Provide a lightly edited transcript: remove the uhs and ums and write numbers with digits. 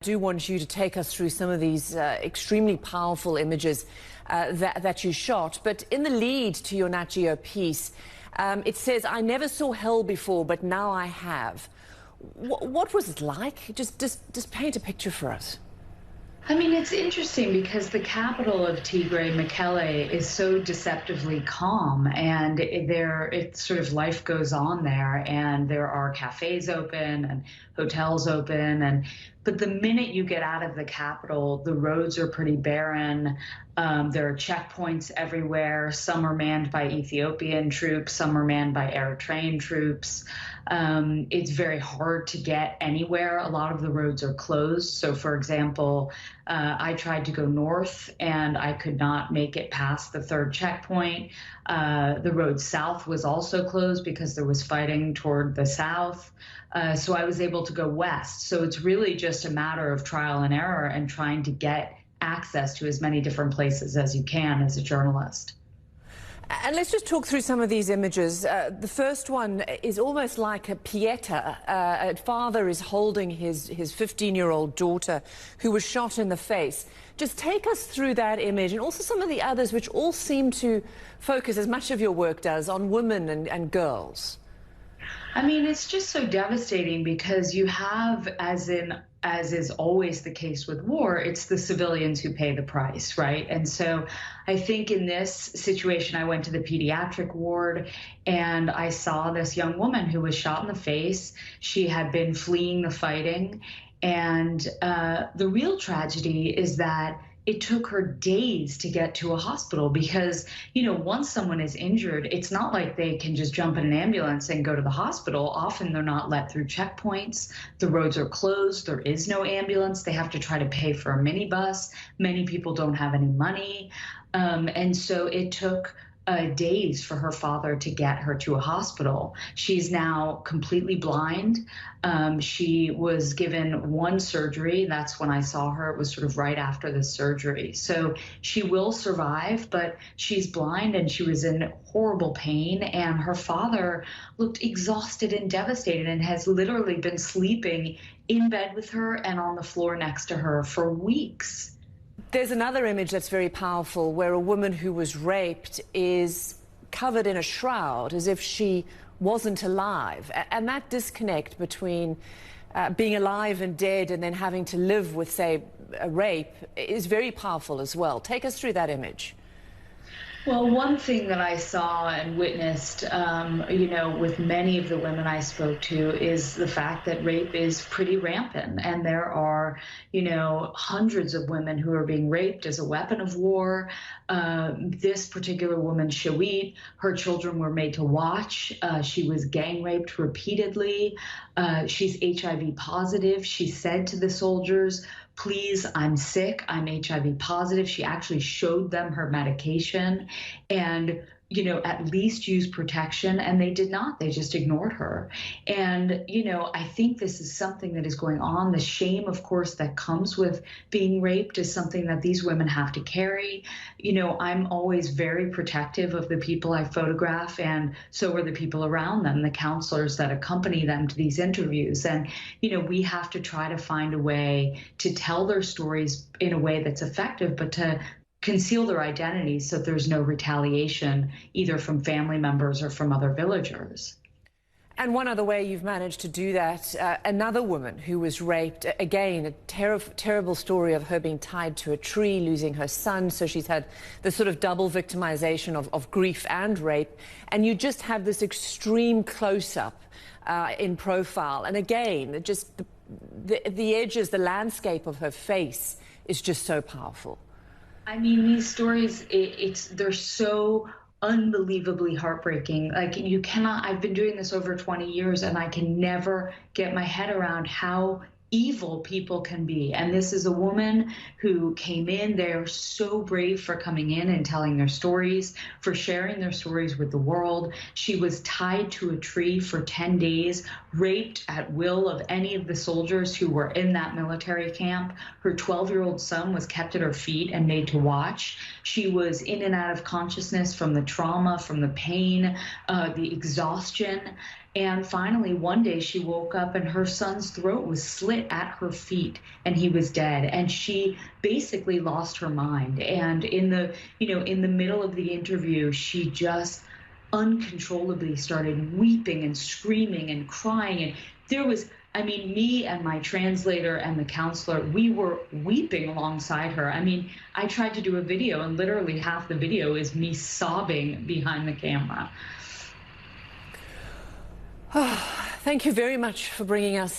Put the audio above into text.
I do want you to take us through some of these extremely powerful images that you shot. But in the lead to your Nat Geo piece, it says, "I never saw hell before, but now I have." What was it like? Just paint a picture for us. I mean, it's interesting because the capital of Tigray, Mekelle, is so deceptively calm, and it's sort of life goes on there, and there are cafes open and hotels open, but the minute you get out of the capital, the roads are pretty barren. There are checkpoints everywhere. Some are manned by Ethiopian troops, some are manned by Eritrean troops. It's very hard to get anywhere. A lot of the roads are closed. So, for example, I tried to go north and I could not make it past the third checkpoint. The road south was also closed because there was fighting toward the south. So I was able to go west. So it's really just a matter of trial and error and trying to get access to as many different places as you can as a journalist. And let's just talk through some of these images. The first one is almost like a pieta. A father is holding his 15-year-old daughter who was shot in the face. Just take us through that image and also some of the others which all seem to focus, as much of your work does, on women and girls. I mean, it's just so devastating because you have, as is always the case with war, it's the civilians who pay the price, right? And so I think in this situation, I went to the pediatric ward and I saw this young woman who was shot in the face. She had been fleeing the fighting. And the real tragedy is that it took her days to get to a hospital because, you know, once someone is injured, it's not like they can just jump in an ambulance and go to the hospital. Often they're not let through checkpoints. The roads are closed. There is no ambulance. They have to try to pay for a minibus. Many people don't have any money. And so it took days for her father to get her to a hospital. She's now completely blind. She was given one surgery. That's when I saw her. It was sort of right after the surgery. So she will survive, but she's blind and she was in horrible pain. And her father looked exhausted and devastated and has literally been sleeping in bed with her and on the floor next to her for weeks. There's another image that's very powerful where a woman who was raped is covered in a shroud as if she wasn't alive. And that disconnect between being alive and dead and then having to live with, say, a rape is very powerful as well. Take us through that image. Well, one thing that I saw and witnessed, you know, with many of the women I spoke to is the fact that rape is pretty rampant. And there are, you know, hundreds of women who are being raped as a weapon of war. This particular woman, Shawit, her children were made to watch. She was gang raped repeatedly. She's HIV positive. She said to the soldiers, "Please, I'm sick, I'm HIV positive." She actually showed them her medication and, you know, at least use protection. And they did not. They just ignored her. And, you know, I think this is something that is going on. The shame, of course, that comes with being raped is something that these women have to carry. You know, I'm always very protective of the people I photograph, and so are the people around them, the counselors that accompany them to these interviews. And, you know, we have to try to find a way to tell their stories in a way that's effective, but to conceal their identities so there's no retaliation either from family members or from other villagers. And one other way you've managed to do that, another woman who was raped, again, a terrible story of her being tied to a tree, losing her son. So she's had this sort of double victimization of grief and rape. And you just have this extreme close-up in profile. And again, just the edges, the landscape of her face is just so powerful. I mean, these stories, they're so unbelievably heartbreaking. Like, you cannot, I've been doing this over 20 years and I can never get my head around how evil people can be. And this is a woman who came in. They're so brave for coming in and telling their stories, for sharing their stories with the world. She was tied to a tree for 10 days, raped at will of any of the soldiers who were in that military camp. Her 12-year-old son was kept at her feet and made to watch. She was in and out of consciousness from the trauma, from the pain, the exhaustion. And finally, one day she woke up and her son's throat was slit at her feet and he was dead. And she basically lost her mind. And in the middle of the interview, she just uncontrollably started weeping and screaming and crying. And there was, I mean, me and my translator and the counselor, we were weeping alongside her. I mean, I tried to do a video and literally half the video is me sobbing behind the camera. Thank you very much for bringing us